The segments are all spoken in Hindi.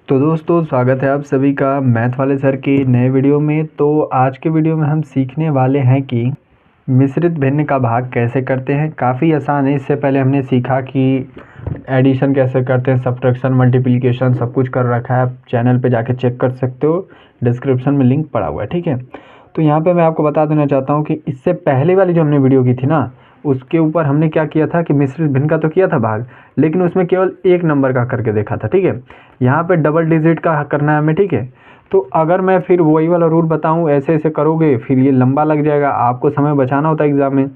तो दोस्तों स्वागत है आप सभी का मैथ वाले सर के नए वीडियो में। तो आज के वीडियो में हम सीखने वाले हैं कि मिश्रित भिन्न का भाग कैसे करते हैं। काफ़ी आसान है। इससे पहले हमने सीखा कि एडिशन कैसे करते हैं, सब्ट्रैक्शन, मल्टीप्लिकेशन सब कुछ कर रखा है। आप चैनल पे जाके चेक कर सकते हो, डिस्क्रिप्शन में लिंक पड़ा हुआ है, ठीक है। तो यहाँ पे मैं आपको बता देना चाहता हूँ कि इससे पहले वाली जो हमने वीडियो की थी ना, उसके ऊपर हमने क्या किया था कि मिश्रित भिन्न का तो किया था भाग, लेकिन उसमें केवल एक नंबर का करके देखा था, ठीक है। यहाँ पे डबल डिजिट का करना है हमें, ठीक है। तो अगर मैं फिर वही वाला रूल बताऊँ, ऐसे ऐसे करोगे फिर ये लंबा लग जाएगा, आपको समय बचाना होता है एग्जाम में।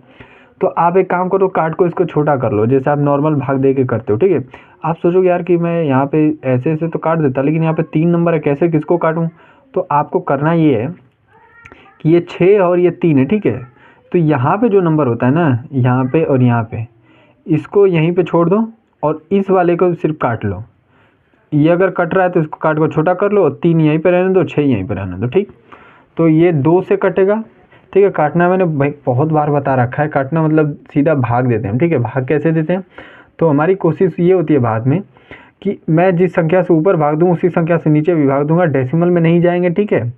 तो आप एक काम करो, काट को इसको छोटा कर लो, जैसे आप नॉर्मल भाग दे के करते हो, ठीक है। आप सोचोगे यार कि मैं यहाँ पे ऐसे ऐसे तो काट देता, लेकिन यहाँ पे 3 नंबर है, कैसे किसको काटूँ। तो आपको करना ये है कि ये 6 और ये 3 है, ठीक है। तो यहाँ पे जो नंबर होता है ना, यहाँ पे और यहाँ पे, इसको यहीं पे छोड़ दो और इस वाले को सिर्फ काट लो। ये अगर कट रहा है तो इसको काट को छोटा कर लो, 3 यहीं पे रहने दो, 6 यहीं पे रहने दो, ठीक। तो ये 2 से कटेगा, ठीक है। काटना मैंने भाई बहुत बार बता रखा है, काटना मतलब सीधा भाग देते हैं, ठीक है। भाग कैसे देते हैं, तो हमारी कोशिश ये होती है भाग में कि मैं जिस संख्या से ऊपर भाग दूँ उसी संख्या से नीचे भी भाग दूंगा, डेसिमल में नहीं जाएंगे, ठीक है।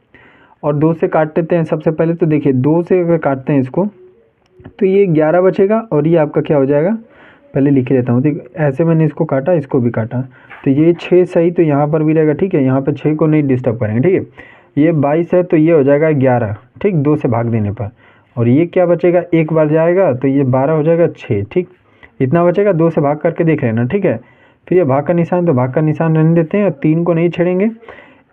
और 2 से काट देते हैं। सबसे पहले तो देखिए 2 से अगर काटते हैं इसको तो ये 11 बचेगा और ये आपका क्या हो जाएगा, पहले लिख लेता हूँ। ठीक, ऐसे मैंने इसको काटा, इसको भी काटा, तो ये 6 सही, तो यहाँ पर भी रहेगा, ठीक है। यहाँ पे 6 को नहीं डिस्टर्ब करेंगे, ठीक है। ये 22 है तो ये हो जाएगा 11, ठीक, 2 से भाग देने पर। और ये क्या बचेगा, एक बार जाएगा तो ये 12 हो जाएगा 6, ठीक। इतना बचेगा, 2 से भाग करके देख लेना, ठीक है। फिर ये भाग का निशान, तो भाग का निशान रहने देते हैं और 3 को नहीं छेड़ेंगे,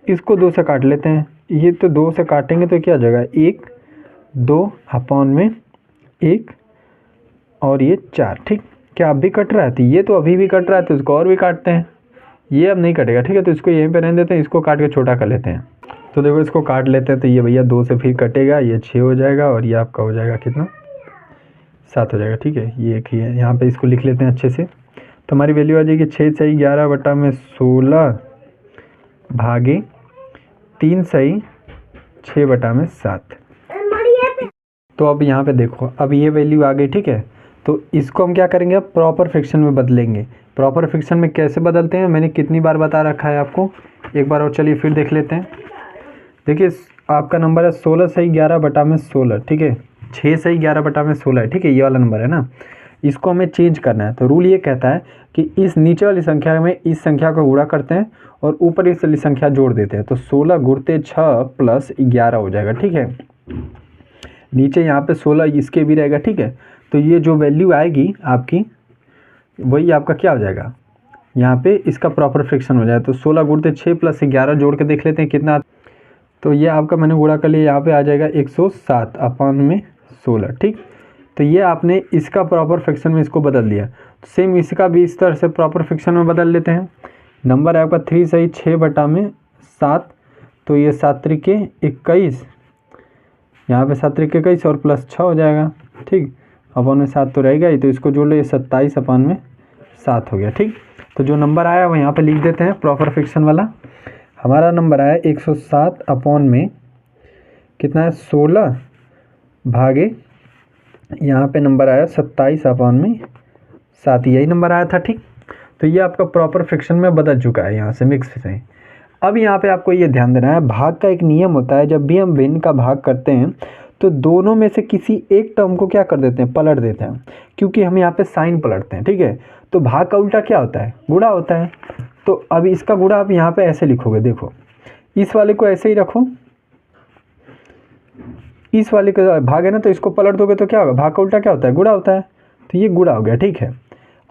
इसको 2 से काट लेते हैं। ये तो 2 से काटेंगे तो क्या हो जाएगा, 1 2 अपॉन में 1 और ये 4, ठीक। क्या अब भी कट रहा है, तो ये तो अभी भी कट रहा है, तो इसको और भी काटते हैं। ये अब नहीं कटेगा, ठीक है। तो इसको यहीं पे रहने देते हैं, इसको काट के छोटा कर लेते हैं। तो देखो इसको काट लेते हैं, तो ये भैया 2 से फिर कटेगा, ये 6 हो जाएगा और ये आपका हो जाएगा कितना, 7 हो जाएगा, ठीक है। ये एक ही है, यहाँ पे इसको लिख लेते हैं अच्छे से। तो हमारी वैल्यू आ जाएगी 6 सही 11 बटा में 16 भागे 3 सही 6 बटा में 7। तो अब यहाँ पे देखो, अब ये वैल्यू आ गई, ठीक है। तो इसको हम क्या करेंगे, अब प्रॉपर फ्रैक्शन में बदलेंगे। प्रॉपर फ्रैक्शन में कैसे बदलते हैं मैंने कितनी बार बता रखा है आपको, एक बार और चलिए फिर देख लेते हैं। देखिए आपका नंबर है 16 सही 11 बटा में 16, ठीक है। 6 सही 11 बटा में 16 है, ठीक है। ये वाला नंबर है ना, इसको हमें चेंज करना है। तो रूल ये कहता है कि इस नीचे वाली संख्या में इस संख्या को गुणा करते हैं और ऊपर इस वाली संख्या जोड़ देते हैं। तो 16 गुणते 6 प्लस 11 हो जाएगा, ठीक है। नीचे यहाँ पे 16 इसके भी रहेगा, ठीक है। तो ये जो वैल्यू आएगी आपकी, वही आपका क्या हो जाएगा, यहाँ पे इसका प्रॉपर फ्रैक्शन हो जाएगा। तो 16 गुणते 6 प्लस 11 जोड़ के देख लेते हैं कितना। तो ये आपका मैंने गुणा कर लिया, यहाँ पे आ जाएगा 107 अपॉन में 16, ठीक। तो ये आपने इसका प्रॉपर फ्रैक्शन में इसको बदल दिया। तो सेम इसका भी इस तरह से प्रॉपर फ्रैक्शन में बदल लेते हैं। नंबर है आपका 3 सही 6 बटा में 7, तो ये 7 त्रिके 21, यहाँ पे 7 त्रिके 21 और प्लस 6 हो जाएगा, ठीक। अपॉन में 7 तो रहेगा ही, तो इसको जोड़ लो, ये 27 अपॉन में 7 हो गया, ठीक। तो जो नंबर आया वो यहाँ पे लिख देते हैं प्रॉपर फ्रैक्शन वाला। हमारा नंबर आया 107 अपॉन में कितना है, 16 भागे, यहाँ पे नंबर आया 27 अपॉन में 7, यही नंबर आया था, ठीक। तो ये आपका प्रॉपर फ्रैक्शन में बदल चुका है यहाँ से मिक्स से। अब यहाँ पे आपको ये ध्यान देना है, भाग का एक नियम होता है, जब भी हम भिन्न का भाग करते हैं तो दोनों में से किसी एक टर्म को क्या कर देते हैं, पलट देते हैं, क्योंकि हम यहाँ पे साइन पलटते हैं, ठीक है। तो भाग का उल्टा क्या होता है, गुणा होता है। तो अब इसका गुणा आप यहाँ पे ऐसे लिखोगे, देखो इस वाले को ऐसे ही रखो, इस वाले का भाग है ना, तो इसको पलट दोगे तो क्या होगा, भाग का उल्टा क्या होता है, गुणा होता है। तो ये गुणा हो गया, ठीक है।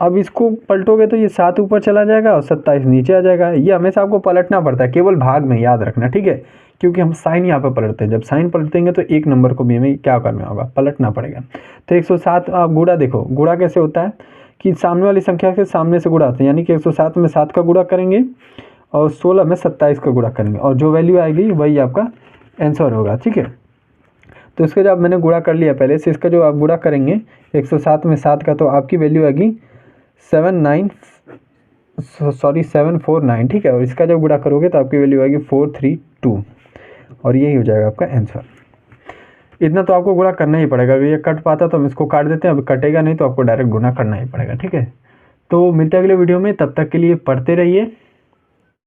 अब इसको पलटोगे तो ये 7 ऊपर चला जाएगा और 27 नीचे आ जाएगा। ये हमेशा आपको पलटना पड़ता है, केवल भाग में याद रखना, ठीक है, क्योंकि हम साइन यहाँ पे पलटते हैं। जब साइन पलटेंगे तो एक नंबर को भी हमें क्या करना होगा, पलटना पड़ेगा। तो 107 आप गुणा देखो, गुणा कैसे होता है कि सामने वाली संख्या के सामने से गुणा होता है, यानी कि 107 में 7 का गुणा करेंगे और 16 में 27 का गुणा करेंगे, और जो वैल्यू आएगी वही आपका आंसर होगा, ठीक है। तो इसका जब मैंने गुणा कर लिया पहले से, इसका जो आप गुणा करेंगे 107 में 7 का, तो आपकी वैल्यू आएगी 749, ठीक है। और इसका जब गुणा करोगे तो आपकी वैल्यू आएगी 432, और यही हो जाएगा आपका आंसर। इतना तो आपको गुणा करना ही पड़ेगा। अगर ये कट पाता तो हम इसको काट देते हैं, अब कटेगा नहीं तो आपको डायरेक्ट गुणा करना ही पड़ेगा, ठीक है। तो मिलते हैं अगले वीडियो में, तब तक के लिए पढ़ते रहिए।